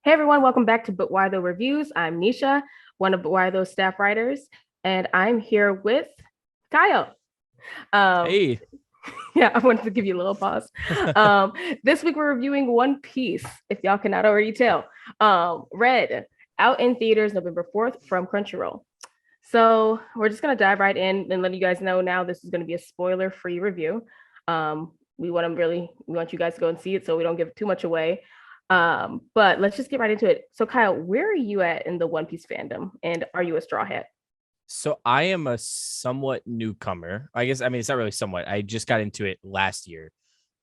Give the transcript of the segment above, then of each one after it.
Hey everyone, welcome back to But Why Though Reviews. I'm Nisha, one of But Why Though staff writers, and I'm here with Kyle. Um, Hey. yeah, I wanted to give you a little pause. Um, this week we're reviewing One Piece, if y'all cannot already tell. Red, out in theaters November 4th from Crunchyroll. So we're just gonna dive right in and let you guys know now this is gonna be a spoiler-free review. We want you guys to go and see it so we don't give too much away. But let's just get right into it. So Kyle, where are you at in the One Piece fandom? And are you a straw hat? So I am a somewhat newcomer. I mean, it's not really somewhat. I just got into it last year.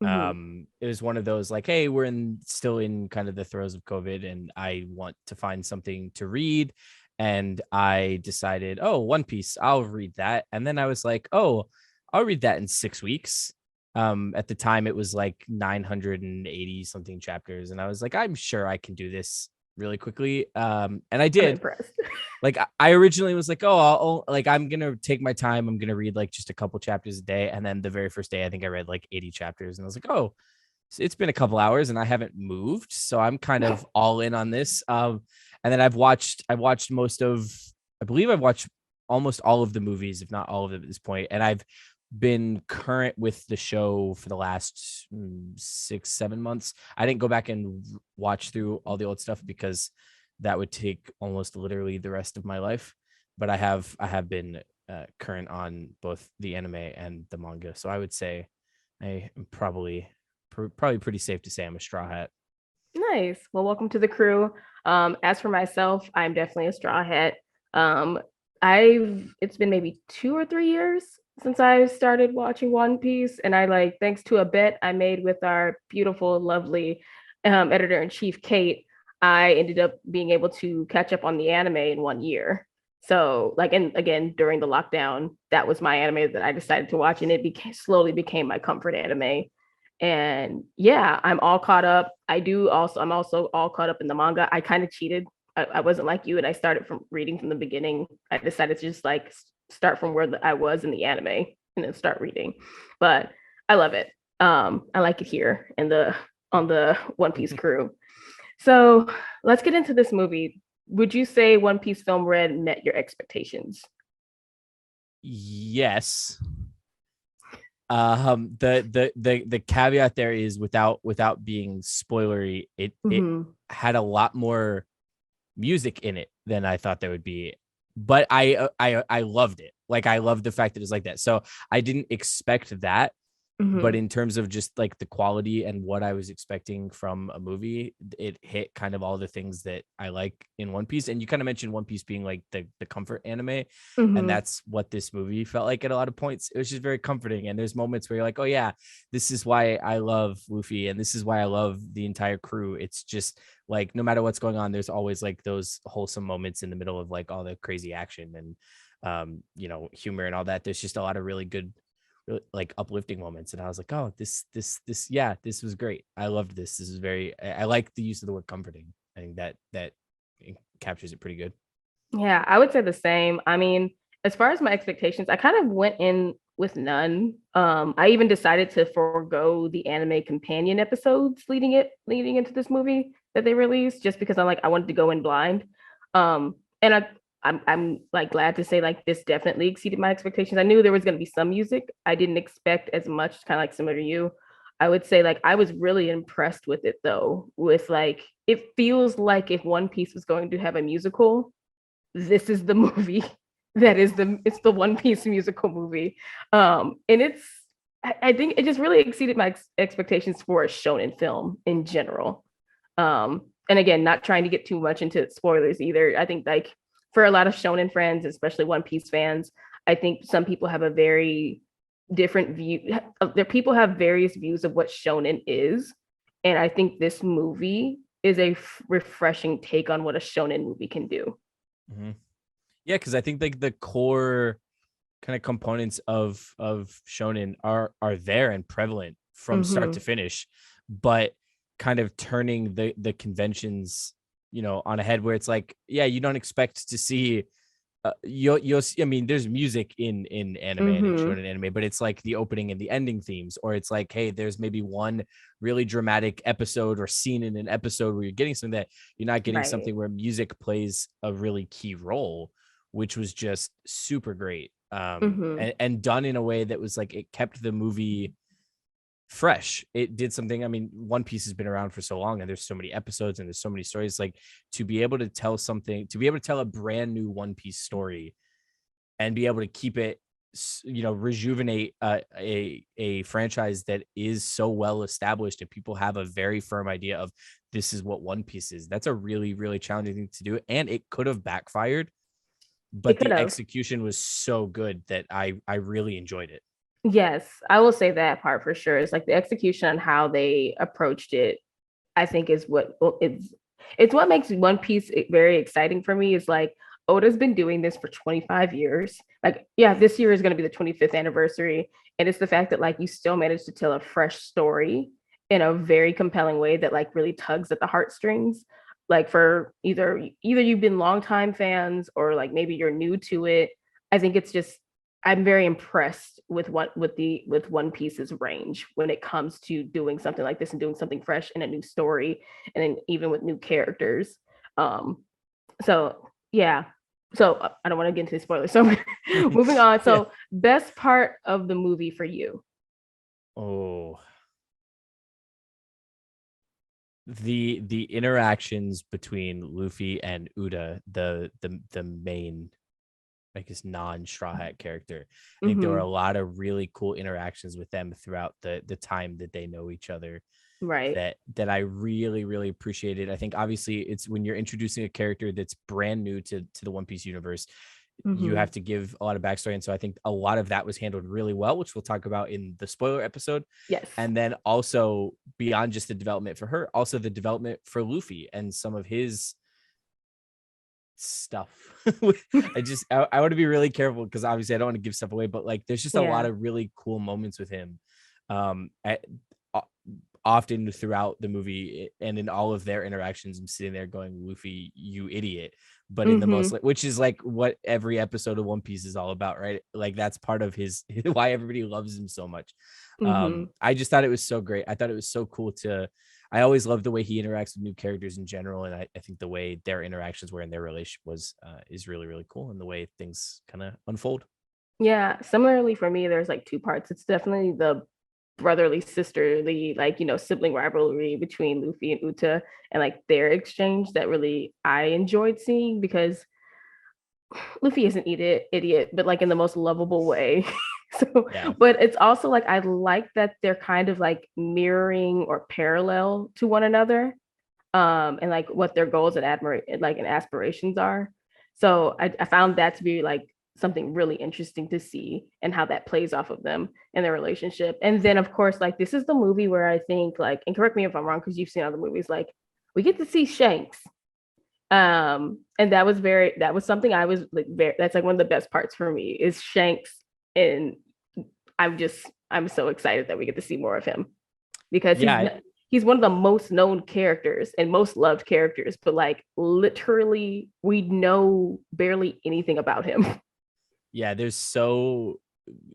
Mm-hmm. It was one of those like, hey, we're still in kind of the throes of COVID, and I want to find something to read. And I decided, oh, One Piece, I'll read that. And then I was like, oh, I'll read that in 6 weeks. At the time it was like 980 something chapters, and I was like, I'm sure I can do this really quickly. And I I'm did. impressed. Like I originally was like, oh, like I'm gonna take my time. I'm gonna read like just a couple chapters a day. And then the very first day, I think I read like 80 chapters, and I was like, oh, it's been a couple hours and I haven't moved, so I'm kind of all in on this. And then I watched I believe I've watched almost all of the movies, if not all of them at this point, and I've been current with the show for the last 6-7 months. I didn't go back and watch through all the old stuff because that would take almost literally the rest of my life. But I have been current on both the anime and the manga, so I would say I am probably pretty safe to say I'm a straw hat. Nice. Well, welcome to the crew. As for myself, I'm definitely a straw hat. Um, it's been maybe 2 or 3 years since I started watching One Piece, and I like thanks to a bet I made with our beautiful, lovely editor in chief Kate, I ended up being able to catch up on the anime in 1 year. So, like, and again during the lockdown, that was my anime that I decided to watch, and slowly became my comfort anime. And yeah, I'm all caught up. I'm also all caught up in the manga. I kind of cheated. I wasn't like you, and I started from reading from the beginning. I decided to just like start from where I was in the anime and then start reading. But I love it. I like it here in the on the One Piece crew. So let's get into this movie. Would you say One Piece Film Red met your expectations? Yes. The caveat there is, without being spoilery, it Mm-hmm. had a lot more music in it than I thought there would be. But I loved it. Like I loved the fact that it's like that. So I didn't expect that. But Mm-hmm. in terms of just like the quality and what I was expecting from a movie, it hit kind of all the things that I like in One Piece. And you kind of mentioned One Piece being like the comfort anime, and Mm-hmm. that's what this movie felt like at a lot of points. It was just very comforting, and there's moments where you're like, oh yeah, this is why I love Luffy, and this is why I love the entire crew. It's just like no matter what's going on, there's always like those wholesome moments in the middle of like all the crazy action and humor and all that. There's just a lot of really good, really like uplifting moments, and I was like, oh, this yeah, this was great. I loved this. This is very, I like the use of the word comforting. I think that captures it pretty good. Yeah, I would say the same. I mean, as far as my expectations, I kind of went in with none. I even decided to forego the anime companion episodes leading into this movie that they released, just because I wanted to go in blind. And I'm like glad to say like this definitely exceeded my expectations. I knew there was going to be some music. I didn't expect as much, kind of like similar to you. I would say like I was really impressed with it though. With like it feels like if One Piece was going to have a musical, this is the movie it's the One Piece musical movie. And I think it just really exceeded my expectations for a shonen film in general. And again, not trying to get too much into spoilers either. I think like for a lot of shonen friends, especially One Piece fans, I think some people have a very different view. There people have various views of what shonen is, and I think this movie is a refreshing take on what a shonen movie can do. Mm-hmm. Yeah, because I think like the core kind of components of shonen are there and prevalent from start to Mm-hmm. finish, but kind of turning the conventions on a head, where it's like, yeah, you don't expect to see you'll see, I mean, there's music in anime and in Mm-hmm. shonen anime, but it's like the opening and the ending themes, or it's like, hey, there's maybe one really dramatic episode or scene in an episode where you're getting something that you're not getting Right. something where music plays a really key role, which was just super great. Mm-hmm. And done in a way that was like, it kept the movie fresh. It did something. I mean, One Piece has been around for so long, and there's so many episodes and there's so many stories. Like, to be able to tell something, to be able to tell a brand new One Piece story and be able to keep it, rejuvenate a franchise that is so well established and people have a very firm idea of this is what One Piece is. That's a really, really challenging thing to do, and it could have backfired, It but could the have. execution was so good that I really enjoyed it. Yes, I will say that part for sure. It's like the execution on how they approached it, I think is what it's what makes One Piece very exciting for me is like Oda's been doing this for 25 years. Like, yeah, this year is going to be the 25th anniversary. And it's the fact that like you still managed to tell a fresh story in a very compelling way that like really tugs at the heartstrings. Like for either you've been longtime fans or like maybe you're new to it. I think it's just I'm very impressed with with One Piece's range when it comes to doing something like this and doing something fresh in a new story and then even with new characters. Um, so yeah. So I don't want to get into the spoilers. So moving on. Yeah. So best part of the movie for you. Oh, the interactions between Luffy and Uda, the main, I guess, non-Straw Hat character. I think there were Mm-hmm. a lot of really cool interactions with them throughout the time that they know each other Right. that I really, really appreciated. I think obviously it's when you're introducing a character that's brand new to the One Piece universe, you Mm-hmm. have to give a lot of backstory. And so I think a lot of that was handled really well, which we'll talk about in the spoiler episode. Yes. And then also beyond just the development for her, also the development for Luffy and some of his stuff. I want to be really careful because obviously I don't want to give stuff away, but like there's just a lot Yeah. of really cool moments with him. At, often throughout the movie and in all of their interactions, I'm sitting there going, Luffy, you idiot. But in the most, Mm-hmm. like, which is like what every episode of One Piece is all about, right? Like that's part of his why everybody loves him so much. Mm-hmm. I just thought it was so great. I thought it was so cool to I always love the way he interacts with new characters in general, and I think the way their interactions were in their relationship was is really, really cool, and the way things kind of unfold. Yeah. Similarly for me, there's like two parts. It's definitely the brotherly sisterly like sibling rivalry between Luffy and Uta and like their exchange that really I enjoyed seeing because Luffy is an idiot but like in the most lovable way. So Yeah, but it's also like I like that they're kind of like mirroring or parallel to one another and like what their goals and aspirations are. So I found that to be like something really interesting to see and how that plays off of them and their relationship. And then of course, like this is the movie where I think like, and correct me if I'm wrong because you've seen other movies, like we get to see Shanks. And that was something I was like very that's like one of the best parts for me is Shanks and I'm so excited that we get to see more of him because yeah, he's one of the most known characters and most loved characters, but like literally we know barely anything about him. yeah. There's so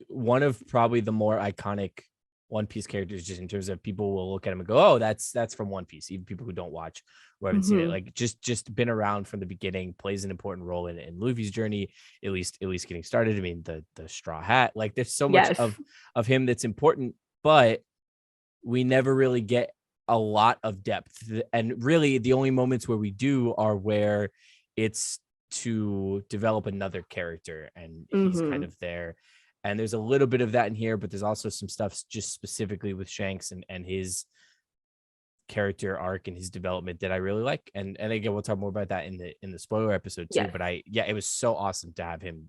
one of probably the more iconic One Piece characters, just in terms of people will look at him and go, "Oh, that's from One Piece." Even people who don't watch or haven't seen it, Mm-hmm. like just been around from the beginning, plays an important role in Luffy's journey, at least getting started. I mean, the Straw Hat, like there's so much Yes. of him that's important, but we never really get a lot of depth. And really, the only moments where we do are where it's to develop another character and he's kind Mm-hmm. of there. And there's a little bit of that in here, but there's also some stuff just specifically with Shanks and his character arc and his development that I really like. And again, we'll talk more about that in the spoiler episode too. Yes. But yeah, it was so awesome to have him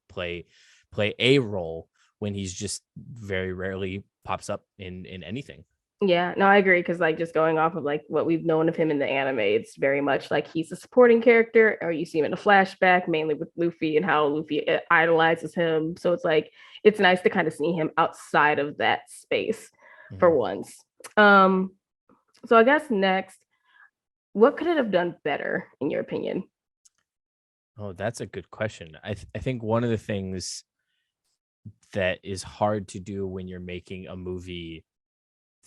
play play a role when he's just very rarely pops up in anything. Yeah, no, I agree because like just going off of like what we've known of him in the anime, it's very much like he's a supporting character, or you see him in a flashback, mainly with Luffy and how Luffy idolizes him. So it's like it's nice to kind of see him outside of that space for Mhm. once. Um, so I guess next, what could it have done better in your opinion? Oh, that's a good question. I think one of the things that is hard to do when you're making a movie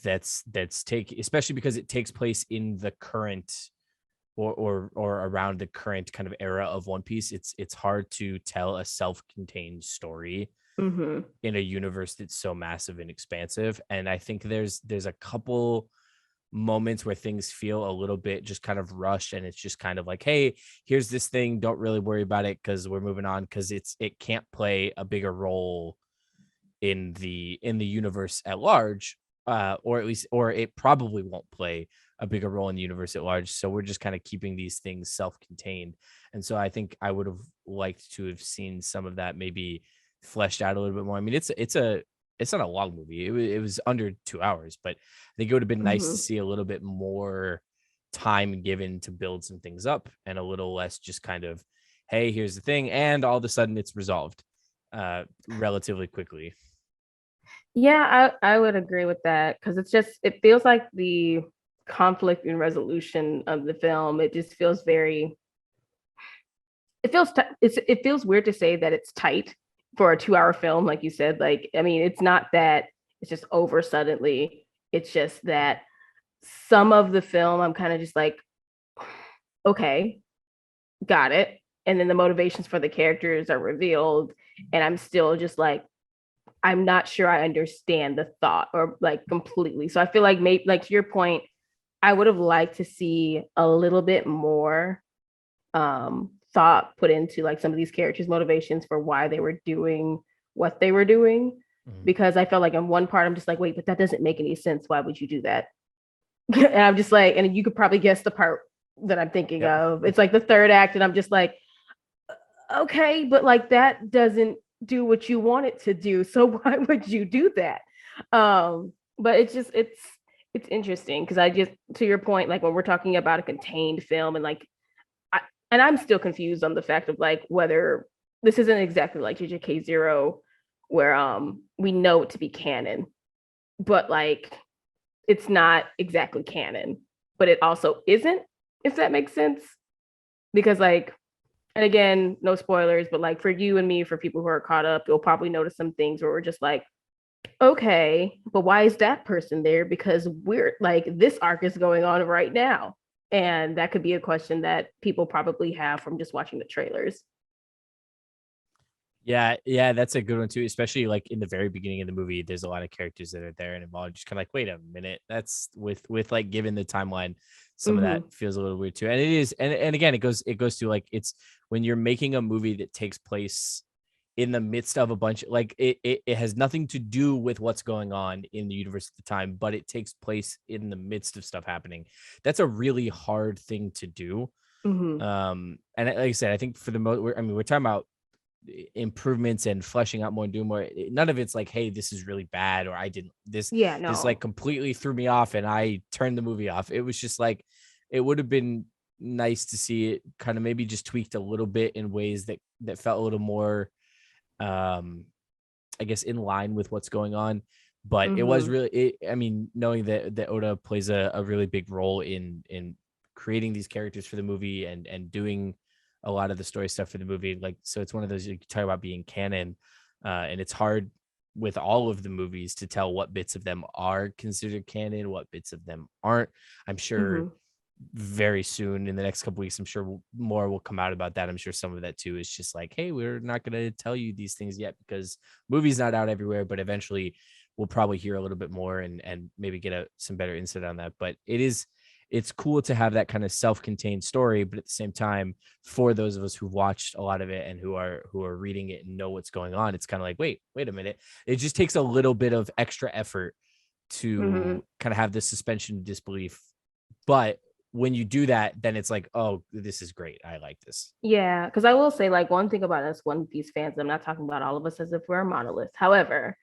that's take especially because it takes place in the current or around the current kind of era of One Piece, it's hard to tell a self-contained story Mm-hmm. in a universe that's so massive and expansive. And I think there's a couple moments where things feel a little bit just kind of rushed, and it's just kind of like, hey, here's this thing, don't really worry about it because we're moving on, because it can't play a bigger role in the universe at large, or at least, or it probably won't play a bigger role in the universe at large. So we're just kind of keeping these things self-contained. And so I think I would have liked to have seen some of that maybe fleshed out a little bit more. I mean, it's not a long movie. It was under 2 hours, but I think it would have been nice to Mm-hmm. see a little bit more time given to build some things up, and a little less just kind of, hey, here's the thing, and all of a sudden it's resolved relatively quickly. Yeah, I would agree with that because it feels like the conflict and resolution of the film. It just feels very it feels weird to say that it's tight for a 2 hour film, like you said. Like, I mean, it's not that it's just over suddenly. It's just that some of the film I'm kind of just like, okay, got it. And then the motivations for the characters are revealed, and I'm still just like, I'm not sure I understand the thought or like completely. So I feel like maybe like to your point, I would have liked to see a little bit more thought put into like some of these characters' motivations for why they were doing what they were doing. Mhm. Because I felt like in one part I'm just like, wait, but that doesn't make any sense. Why would you do that? And I'm just like, and you could probably guess the part that I'm thinking Yep. of. It's like the third act, and I'm just like, okay, but like that doesn't do what you want it to do. So why would you do that? But it's interesting because I just, to your point, like when we're talking about a contained film and like I, and I'm still confused on the fact of like whether this isn't exactly like JJK Zero, where we know it to be canon, but like it's not exactly canon, but it also isn't, if that makes sense. Because like, and again, no spoilers, but like for you and me, for people who are caught up, you'll probably notice some things where we're just like, okay, but why is that person there? Because we're like, this arc is going on right now. And that could be a question that people probably have from just watching the trailers. Yeah, yeah, that's a good one too. Especially like in the very beginning of the movie, there's a lot of characters that are there and involved. Just kind of like, wait a minute, that's with like given the timeline, some of that Mm-hmm. feels a little weird too. And it is, and again, it goes to like, it's when you're making a movie that takes place in the midst of a bunch, like it has nothing to do with what's going on in the universe at the time, but it takes place in the midst of stuff happening. That's a really hard thing to do. Mm-hmm. And like I said, I think for the most, I mean, we're talking about improvements and fleshing out more and doing more. None of it's like, hey, this is really bad, or I didn't Yeah, this like no. completely threw me off and I turned the movie off. It was just like, it would have been nice to see it kind of maybe just tweaked a little bit in ways that felt a little more, um I guess, in line with what's going on. But it was Mm-hmm. really, I mean, knowing that Oda plays a really big role in creating these characters for the movie and doing a lot of the story stuff for the movie. Like, so it's one of those, you talk about being canon, and it's hard with all of the movies to tell what bits of them are considered canon, what bits of them aren't. I'm sure Mm-hmm. very soon in the next couple weeks, I'm sure more will come out about that. I'm sure some of that too is just like, hey, we're not going to tell you these things yet because movie's not out everywhere, but eventually we'll probably hear a little bit more and maybe get some better insight on that. But it's cool to have that kind of self-contained story, but at the same time, for those of us who've watched a lot of it and who are reading it and know what's going on, it's kind of like, wait a minute. It just takes a little bit of extra effort Mm-hmm. to kind of have this suspension of disbelief. But when you do that, then it's like, oh, this is great. I like this. Yeah, because I will say, like, one thing about us One Piece fans, I'm not talking about all of us as if we're a monolith. However,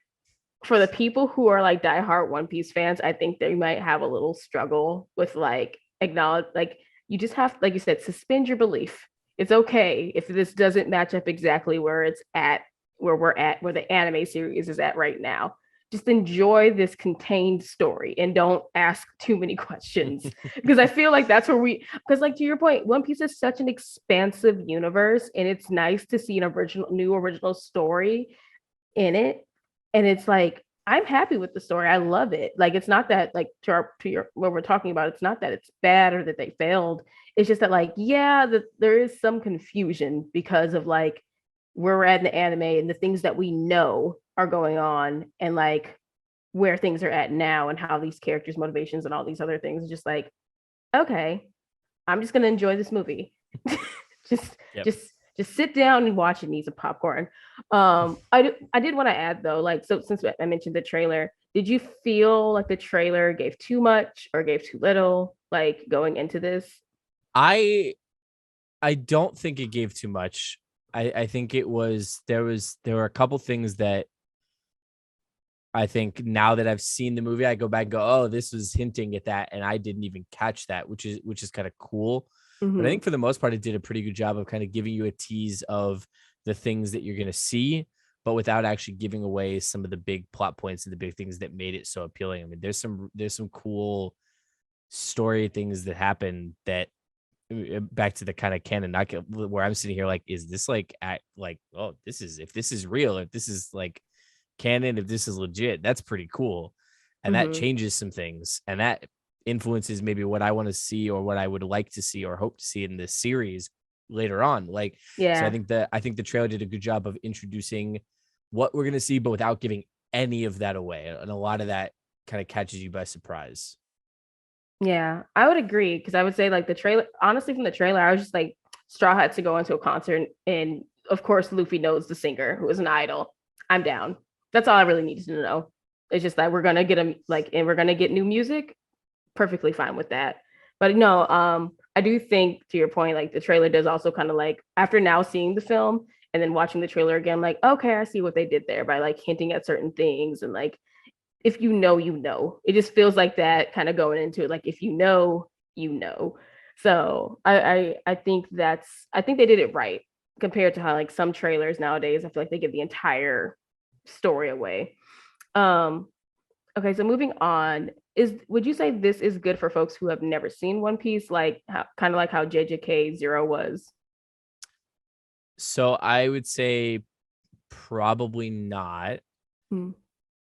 for the people who are like diehard One Piece fans, I think they might have a little struggle with like acknowledge, like, you just have, like you said, suspend your belief. It's okay if this doesn't match up exactly where it's at, where we're at, where the anime series is at right now. just enjoy this contained story and don't ask too many questions. Because I feel like that's where because like to your point, One Piece is such an expansive universe, and it's nice to see an new original story in it. And it's like, I'm happy with the story. I love it. Like, it's not that, like, to your what we're talking about, it's not that it's bad or that they failed. It's just that, like, yeah, there is some confusion because of like where we're at in the anime and the things that we know are going on, and like where things are at now and how these characters' motivations and all these other things. It's just like, okay, I'm just gonna enjoy this movie. just Yep. just just sit down and watch it, need some popcorn. I did want to add though, like, so since I mentioned the trailer, did you feel like the trailer gave too much or gave too little, like going into this? I I don't think it gave too much. I think there were a couple things that I think now that I've seen the movie, I go back and go, oh, this was hinting at that, and I didn't even catch that, which is kind of cool. But I Mm-hmm. think for the most part, it did a pretty good job of kind of giving you a tease of the things that you're gonna see, but without actually giving away some of the big plot points and the big things that made it so appealing. I mean, there's some cool story things that happen that back to the kind of canon, not where I'm sitting here, like, is this like at like, oh, this is if this is real, if this is like canon, if this is legit, that's pretty cool. And that Mm-hmm. changes some things. And that influences maybe what I want to see or what I would like to see or hope to see in this series later on. Like, so Yeah. I think the trailer did a good job of introducing what we're gonna see, but without giving any of that away. And a lot of that kind of catches you by surprise. Yeah, I would agree because I would say like the trailer. Honestly, from the trailer, I was just like, Straw Hat to go into a concert, and of course, Luffy knows the singer who is an idol. I'm down. That's all I really needed to know. It's just that we're gonna get him like, and we're gonna get new music. Perfectly fine with that. But no, I do think to your point, like the trailer does also kind of like after now seeing the film and then watching the trailer again, like okay, I see what they did there by like hinting at certain things and like if you know, you know. It just feels like that kind of going into it. Like if you know, you know. So I think I think they did it right compared to how like some trailers nowadays, I feel like they give the entire story away. Um, okay, so moving on, is would you say this is good for folks who have never seen One Piece, like how kind of like how JJK Zero was? So I would say probably not. Hmm.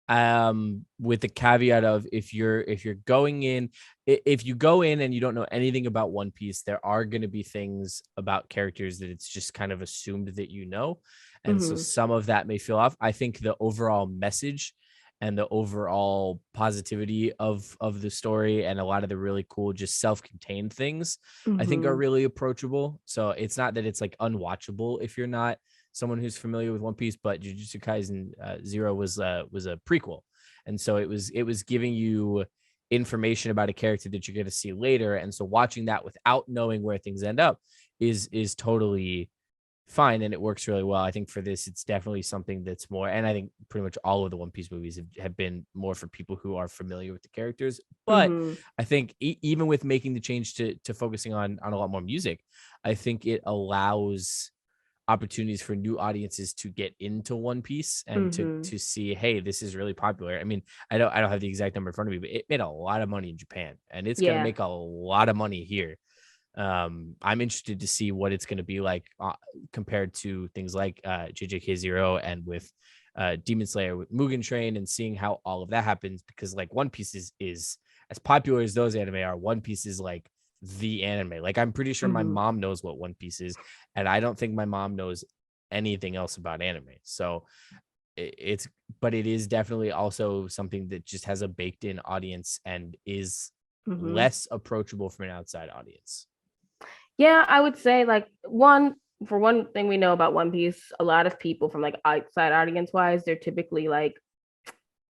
With the caveat of if you're going in, if you go in and you don't know anything about One Piece, there are going to be things about characters that it's just kind of assumed that you know, and so Hmm. some of that may feel off. I think the overall message and the overall positivity of the story and a lot of the really cool just self-contained things I think are Hmm. really approachable. So it's not that it's like unwatchable if you're not someone who's familiar with One Piece, but Jujutsu Kaisen Zero was a prequel, and so it was giving you information about a character that you're going to see later, and so watching that without knowing where things end up is totally fine, and it works really well. I think for this, it's definitely something that's more, and I think pretty much all of the One Piece movies have been more for people who are familiar with the characters. But Hmm. I think even with making the change to focusing on a lot more music, I think it allows opportunities for new audiences to get into One Piece and to Hmm. to see, hey, this is really popular. I mean, I don't have the exact number in front of me, but it made a lot of money in Japan, and it's going to Yeah. make a lot of money here. I'm interested to see what it's going to be like compared to things like JJK Zero and with Demon Slayer with Mugen Train, and seeing how all of that happens, because like One Piece is as popular as those anime are. One Piece is like the anime. Like I'm pretty sure my Hmm. mom knows what One Piece is, and I don't think my mom knows anything else about anime. So it's, but it is definitely also something that just has a baked in audience and is Hmm. less approachable from an outside audience. Yeah, I would say like one for one thing we know about One Piece, a lot of people from like outside audience wise, they're typically like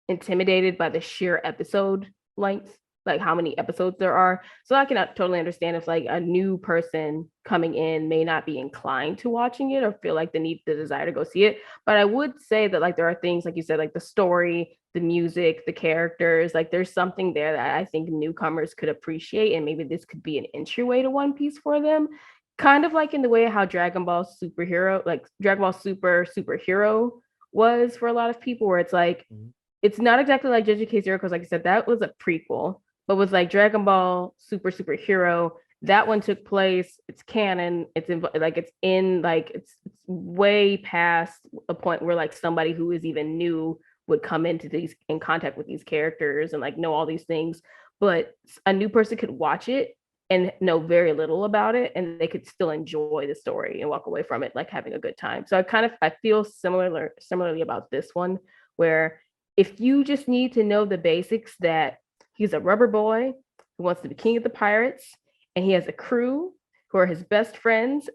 intimidated by the sheer episode length, like how many episodes there are. So I cannot totally understand if like a new person coming in may not be inclined to watching it or feel like the desire to go see it. But I would say that like there are things like you said, like the story, the music, the characters, like there's something there that I think newcomers could appreciate, and maybe this could be an entryway to One Piece for them. Kind of like in the way how Dragon Ball Super superhero was for a lot of people, where it's like Mhm. it's not exactly like JJK Zero because, like I said, that was a prequel, but with like Dragon Ball Superhero, that one took place. It's canon. It's way past a point where like somebody who is even new would come into these in contact with these characters and like know all these things. But a new person could watch it and know very little about it, and they could still enjoy the story and walk away from it like having a good time. So I feel similarly about this one, where if you just need to know the basics that he's a rubber boy who wants to be king of the pirates, and he has a crew who are his best friends,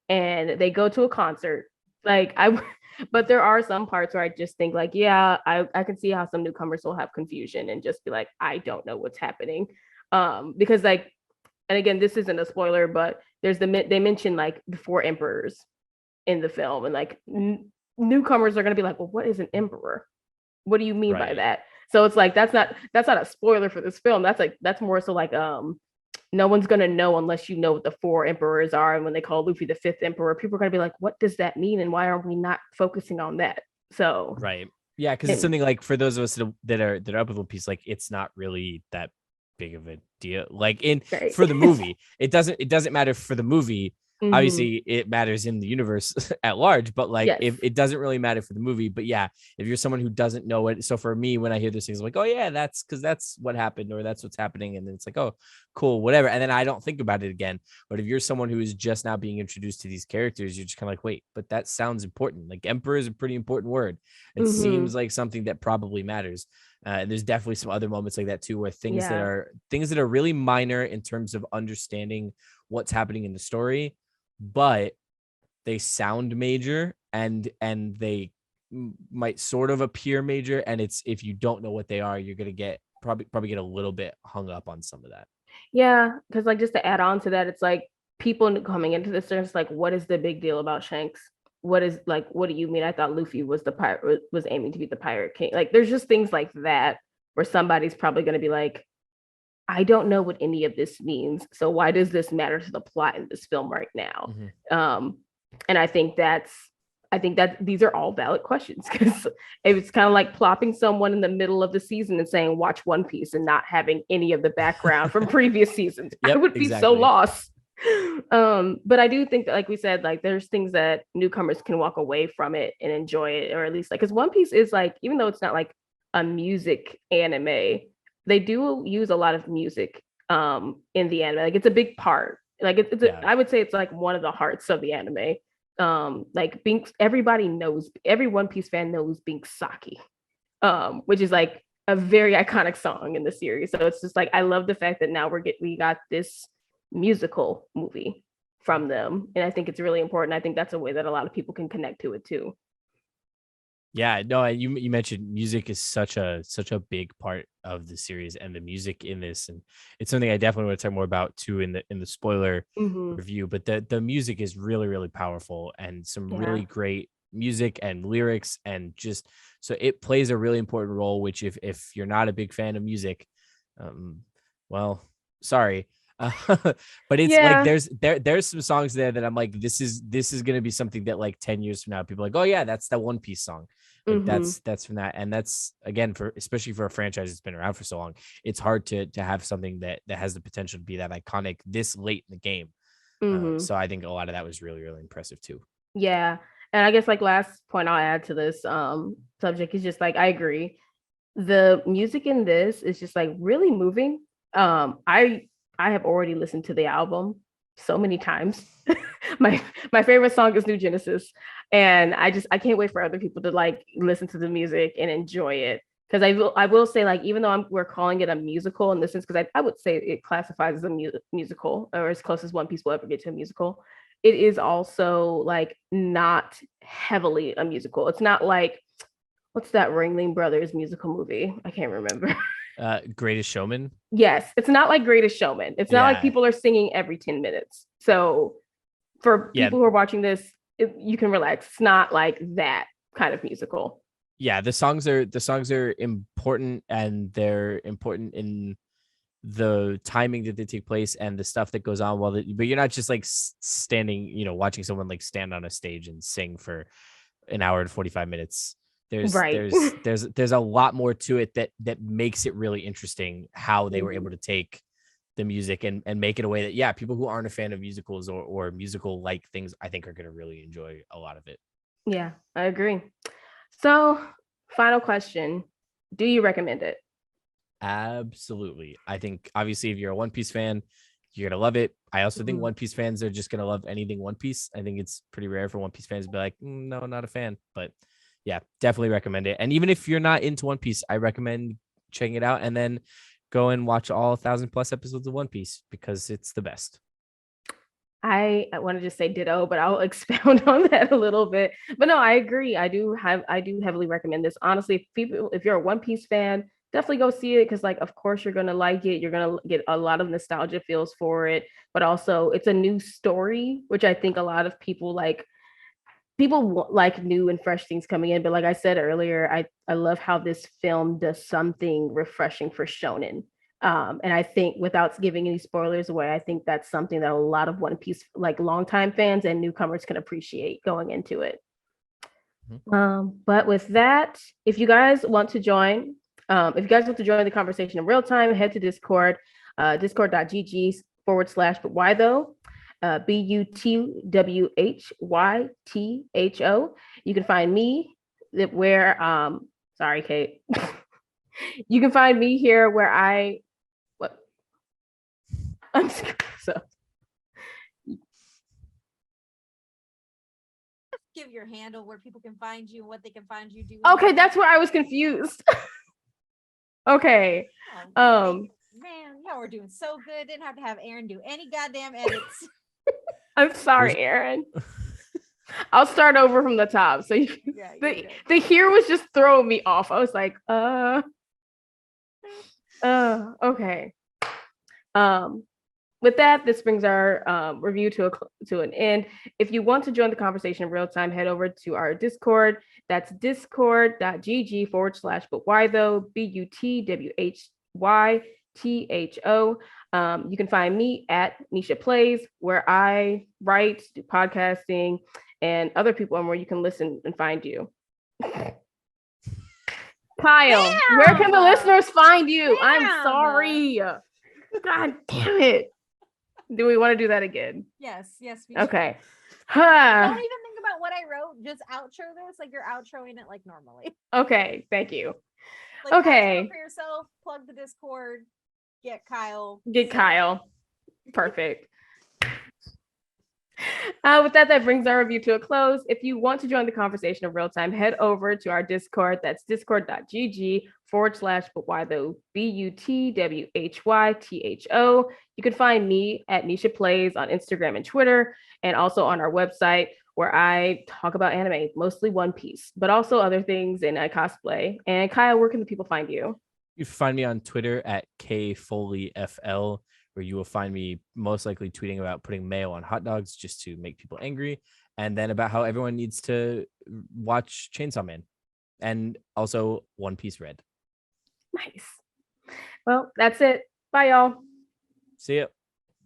and they go to a concert. Like I, but there are some parts where I just think like, yeah, I can see how some newcomers will have confusion and just be like, I don't know what's happening, because like, and again, this isn't a spoiler, but they mention like the four emperors in the film, and like newcomers are gonna be like, well, what is an emperor? What do you mean by Right. that? So it's like that's not a spoiler for this film. That's more so like no one's gonna know unless you know what the four emperors are. And when they call Luffy the fifth emperor, people are gonna be like, what does that mean? And why are we not focusing on that? So Right. Yeah, because it's and, something like for those of us that are up with One Piece, like it's not really that big of a deal. Like in right. for the movie, it doesn't matter for the movie. Mm-hmm. Obviously, it matters in the universe at large, but like Yes. if it doesn't really matter for the movie. But yeah, if you're someone who doesn't know it, so for me, when I hear those things, I'm like, oh yeah, that's because that's what happened or that's what's happening, and then it's like, oh, cool, whatever, and then I don't think about it again. But if you're someone who is just now being introduced to these characters, you're just kind of like, wait, but that sounds important. Like emperor is a pretty important word. It Mm-hmm. seems like something that probably matters. And there's definitely some other moments like that too, where Yeah. things that are really minor in terms of understanding what's happening in the story, but they sound major and they might sort of appear major. And it's if you don't know what they are, you're gonna get probably get a little bit hung up on some of that. Yeah. Because like just to add on to that, it's like people coming into this, they're just like, what is the big deal about Shanks? What do you mean? I thought Luffy was the pirate was aiming to be the pirate king. Like there's just things like that where somebody's probably gonna be like, I don't know what any of this means. So why does this matter to the plot in this film right now? Mhm. Um, and I think that these are all valid questions because it's kind of like plopping someone in the middle of the season and saying watch One Piece and not having any of the background from previous seasons. I Yep, would be so exactly. lost. But I do think that, like we said, like there's things that newcomers can walk away from it and enjoy it, or at least like because One Piece is like, even though it's not like a music anime, they do use a lot of music in the anime. Like it's a big part. Like Yeah. I would say it's like one of the hearts of the anime. Like Binks, everybody knows, every One Piece fan knows Binks Saki, which is like a very iconic song in the series. So it's just like I love the fact that now we got this musical movie from them, and I think it's really important. I think that's a way that a lot of people can connect to it too. Yeah, no, you mentioned music is such a big part of the series and the music in this, and it's something I definitely want to talk more about too in the spoiler Mm-hmm. review. But the music is really really powerful and some Yeah. really great music and lyrics and just so it plays a really important role. Which if you're not a big fan of music, um, well, sorry. Uh, but it's like Yeah. there's some songs there that I'm like this is gonna be something that like 10 years from now people are like, oh yeah, that's that One Piece song. Like Mm-hmm. that's from that, and that's again for especially for a franchise that's been around for so long, it's hard to have something that has the potential to be that iconic this late in the game. Mm-hmm. So I think a lot of that was really really impressive too. Yeah. And I guess like last point I'll add to this subject is just like I agree. The music in this is just like really moving. I have already listened to the album so many times. my my favorite song is New Genesis, and I can't wait for other people to like listen to the music and enjoy it. Because I will say like even though we're calling it a musical in this sense, because I would say it classifies as a musical or as close as One Piece will ever get to a musical. It is also like not heavily a musical. It's not like what's that Ringling Brothers musical movie? I can't remember. Greatest Showman. Yes, it's not like Greatest Showman. It's not like Yeah, people are singing every 10 minutes. So for yeah, people who are watching this, you can relax. It's not like that kind of musical. yeah. The songs are important, and they're important in the timing that they take place and the stuff that goes on but you're not just like standing, watching someone like stand on a stage and sing for an hour and 45 minutes. There's Right. there's a lot more to it that makes it really interesting how they were able to take the music and make it a way that, yeah, people who aren't a fan of musicals or musical like things, I think are going to really enjoy a lot of it. Yeah, I agree. So, final question. Do you recommend it? Absolutely. I think obviously if you're a One Piece fan, you're gonna love it. I also think One Piece fans are just gonna love anything One Piece. I think it's pretty rare for One Piece fans to be like, no, not a fan. But yeah, definitely recommend it. And even if you're not into One Piece, I recommend checking it out and then go and watch all 1,000+ episodes of One Piece because it's the best. I want to just say ditto, but I'll expound on that a little bit. But no, I agree. I do heavily recommend this. Honestly, if you're a One Piece fan, definitely go see it because, like, of course you're gonna like it. You're gonna get a lot of nostalgia feels for it, but also it's a new story, which I think a lot of people like. People like new and fresh things coming in, but like I said earlier, I love how this film does something refreshing for shonen. And I think without giving any spoilers away, I think that's something that a lot of One Piece like longtime fans and newcomers can appreciate going into it. But with that, if you guys want to join, if you guys want to join the conversation in real time, head to Discord, discord.gg/but why though? BUTWHYTHO. You can find me where sorry, Kate. You can find me here where I'm so give your handle where people can find you and what they can find you doing. okay, that's where I was confused. Okay. Man, y'all were doing so good. Didn't have to have Aaron do any goddamn edits. I'm sorry, Aaron. I'll start over from the top. So the here was just throwing me off. I was like, okay. With that, this brings our review to an end. If you want to join the conversation in real time, head over to our Discord. That's discord.gg/but why though, BUTWHYTHO. You can find me at Nisha Plays, where I write, do podcasting, and other people, and where you can listen and find you. Kyle, where can the listeners find you? I'm sorry. God damn it. Do we want to do that again? Yes. Okay. Don't even think about what I wrote. Just outro this like you're outroing it like normally. Okay, thank you. Like, okay. For yourself, plug the Discord, get Kyle. Perfect. With that brings our review to a close. If you want to join the conversation in real time, head over to our Discord. That's discord.gg/but why though, BUTWHYTHO. You can find me at Nisha Plays on Instagram and Twitter, and also on our website where I talk about anime, mostly One Piece, but also other things, and I cosplay. And Kyle, where can the people find you? You can find me on Twitter at KFoleyFL, where you will find me most likely tweeting about putting mayo on hot dogs just to make people angry, and then about how everyone needs to watch Chainsaw Man, and also One Piece Red. Nice. Well, that's it. Bye, y'all. See ya.